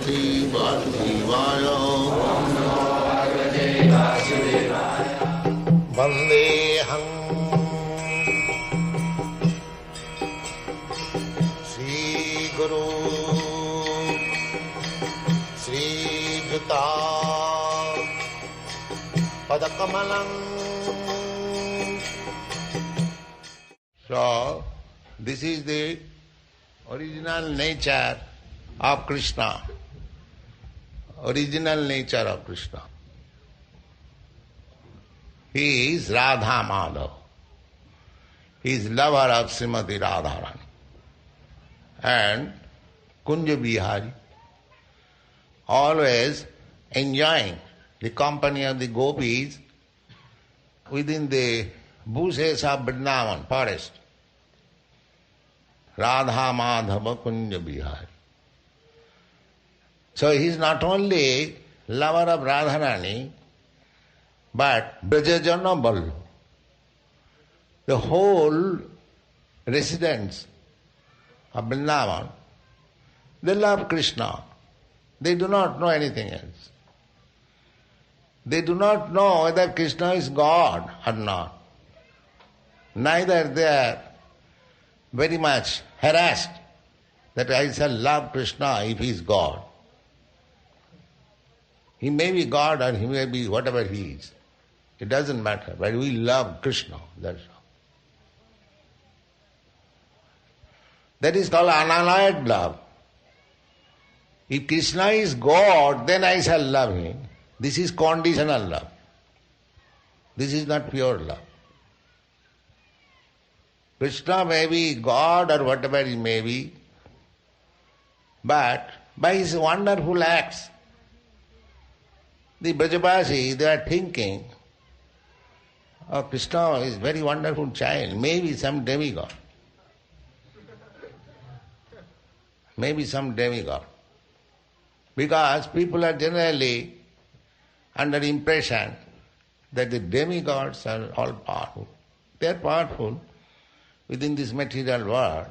Bhagavate Vasudevaya. Vandeham Sri Guru Sri Juta Padakamalam. So, this is the original nature of Krishna. Original nature of Krishna. He is Radha Madhav. He is lover of Srimati Radharani and Kunja Bihari, always enjoying the company of the gopis within the bushes of Vrindavan forest. Radha Madhava Kunja Bihari. So he is not only lover of Radharani, but Brajajana Ballu. The whole residents of Vrindavan, they love Krishna. They do not know anything else. They do not know whether Krishna is God or not. Neither they are very much harassed that I shall love Krishna if he is God. He may be God or he may be whatever he is. It doesn't matter, but we love Krishna, that's all. That is called unalloyed love. If Krishna is God, then I shall love him. This is conditional love. This is not pure love. Krishna may be God or whatever he may be, but by his wonderful acts, the Brajavasi, they are thinking, oh, Krishna is very wonderful child, maybe some demigod. Maybe some demigod. Because people are generally under impression that the demigods are all powerful. They are powerful within this material world,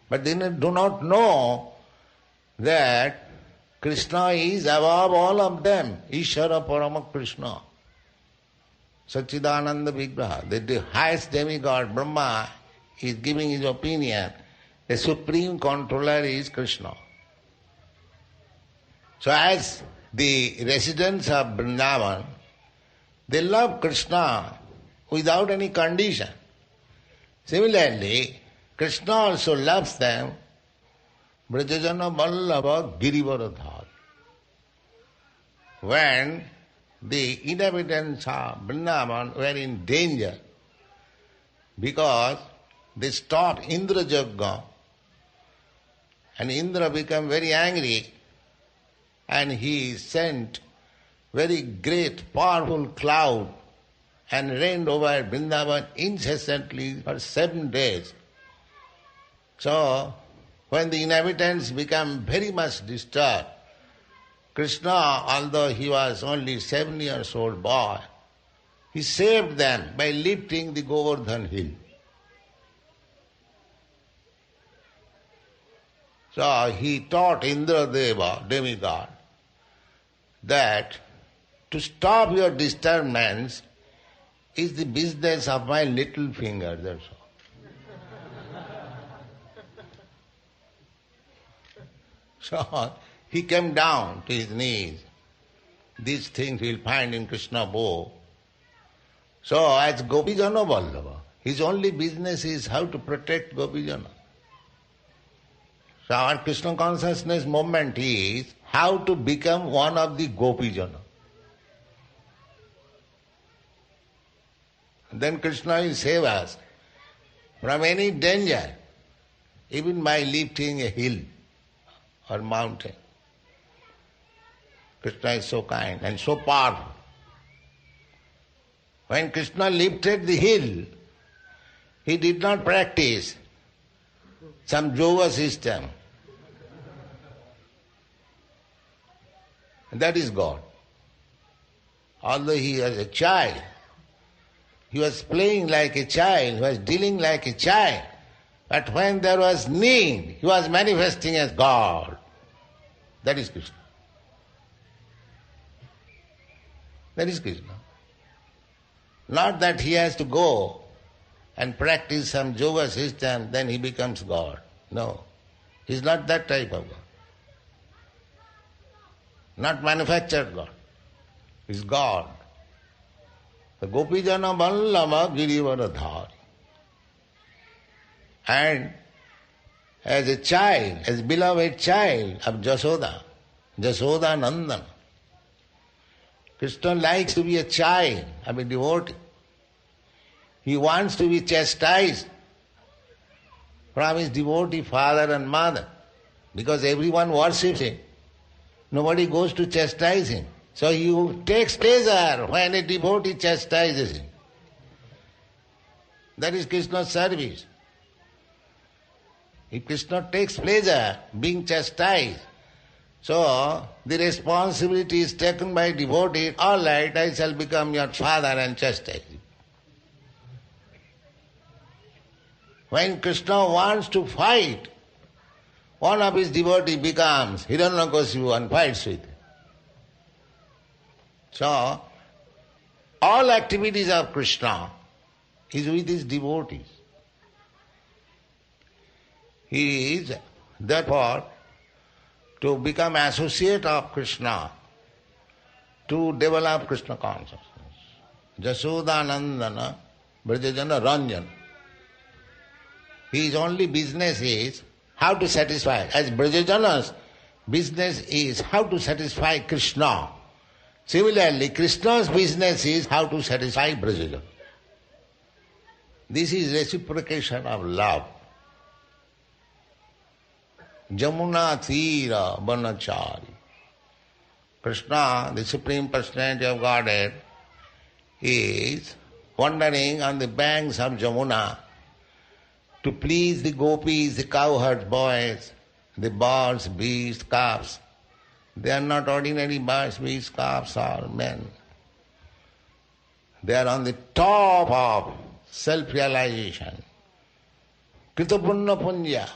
but they do not know that Krishna is above all of them. Ishvara Parama Krishna. Satchidananda Vigraha. The highest demigod, Brahma, is giving his opinion. The supreme controller is Krishna. So as the residents of Vrindavan, they love Krishna without any condition. Similarly, Krishna also loves them. Brajajana Vallabha Girivaradhar. When the inhabitants of Vrindavan were in danger because they stopped Indra Yajna and Indra became very angry and he sent very great powerful cloud and rained over Vrindavan incessantly for 7 days. So, when the inhabitants became very much disturbed, Krishna, although he was only 7 years old boy, he saved them by lifting the Govardhan hill. So he taught Indradeva, demigod, that to stop your disturbance is the business of my little finger, that's all. So he came down to his knees. These things we'll find in Krishna Book. So as Gopijana Vallabha, his only business is how to protect Gopijana. So our Krishna consciousness movement is how to become one of the Gopijana. Then Krishna will save us from any danger, even by lifting a hill or mountain. Krishna is so kind and so powerful. When Krishna lifted the hill, he did not practice some yoga system. That is God. Although he was a child, he was playing like a child, he was dealing like a child. But when there was need, he was manifesting as God. That is Krishna. That is Krishna. Not that he has to go and practice some yoga system, then he becomes God. No. He's not that type of God. Not manufactured God. He's God. The Gopijana Vallabha Girivardhari. And as a child, as beloved child of Jasoda, Jasoda Nandana, Krishna likes to be a child of a devotee. He wants to be chastised from his devotee father and mother, because everyone worships him. Nobody goes to chastise him. So he takes pleasure when a devotee chastises him. That is Krishna's service. If Krishna takes pleasure being chastised, so the responsibility is taken by devotee, all right, I shall become your father and chastise you. When Krishna wants to fight, one of his devotees becomes Hiranyakasipu and fights with him. So, all activities of Krishna is with his devotees. He is, therefore, to become associate of Krishna, to develop Krishna consciousness. Jasodanandana, Brajajana Ranjan. His only business is how to satisfy. As Brajajana's business is how to satisfy Krishna. Similarly, Krishna's business is how to satisfy Brajajana. This is reciprocation of love. Jamuna Tira Banachari. Krishna, the Supreme Personality of Godhead, is wandering on the banks of Jamuna to please the gopis, the cowherds boys, the birds, beasts, calves. They are not ordinary birds, beasts, calves, or men. They are on the top of self-realization. Kritapunna punya.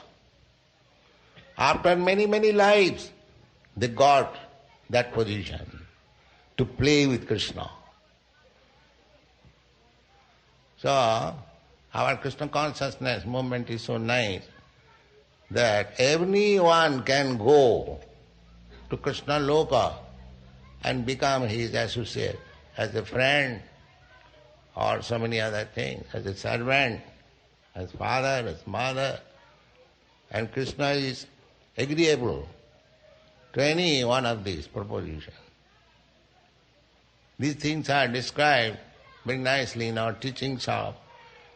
After many, many lives, they got that position to play with Krishna. So, our Krishna consciousness movement is so nice that everyone can go to Krishna Loka and become his associate as a friend or so many other things, as a servant, as father, as mother. And Krishna is agreeable to any one of these propositions. These things are described very nicely in our teachings of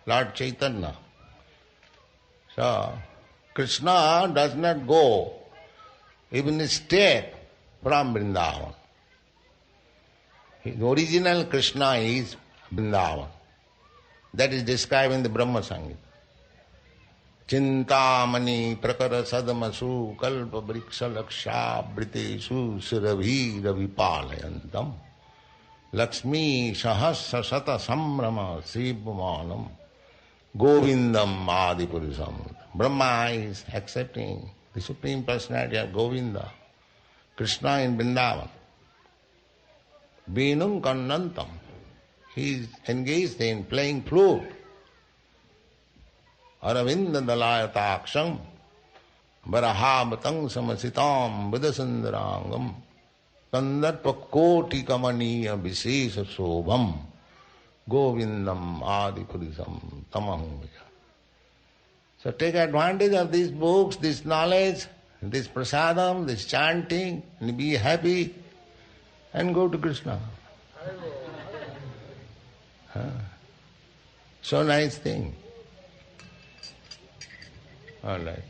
Lord Chaitanya. So, Krishna does not go even a step from Vrindavan. His original Krishna is Vrindavan. That is described in the Brahma Sangita. Chintamani prakara sadamasu kalpa vriksha laksha britesu surabhira vipalayantam Lakshmi sahasra sata samrama sribumanam Govindam Adipurusam. Brahma is accepting the Supreme Personality of Govinda, Krishna in Vrindavan. Vinum Kannantam. He is engaged in playing flute. Aravinda Dalayataksham Varahabatang Samasitam Buddhasundarangam Kandarpa Koti Kamaniya Visesa Sobham Govindam Adipurisam Tamaham. So take advantage of these books, this knowledge, this prasadam, this chanting, and be happy and go to Krishna. So nice thing. All right.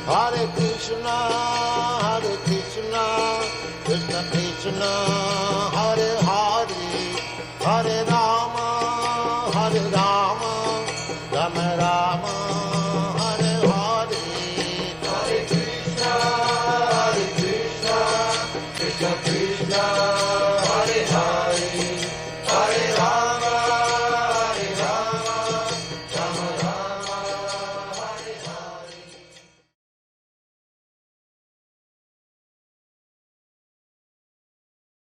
Hare Krishna, Krishna Krishna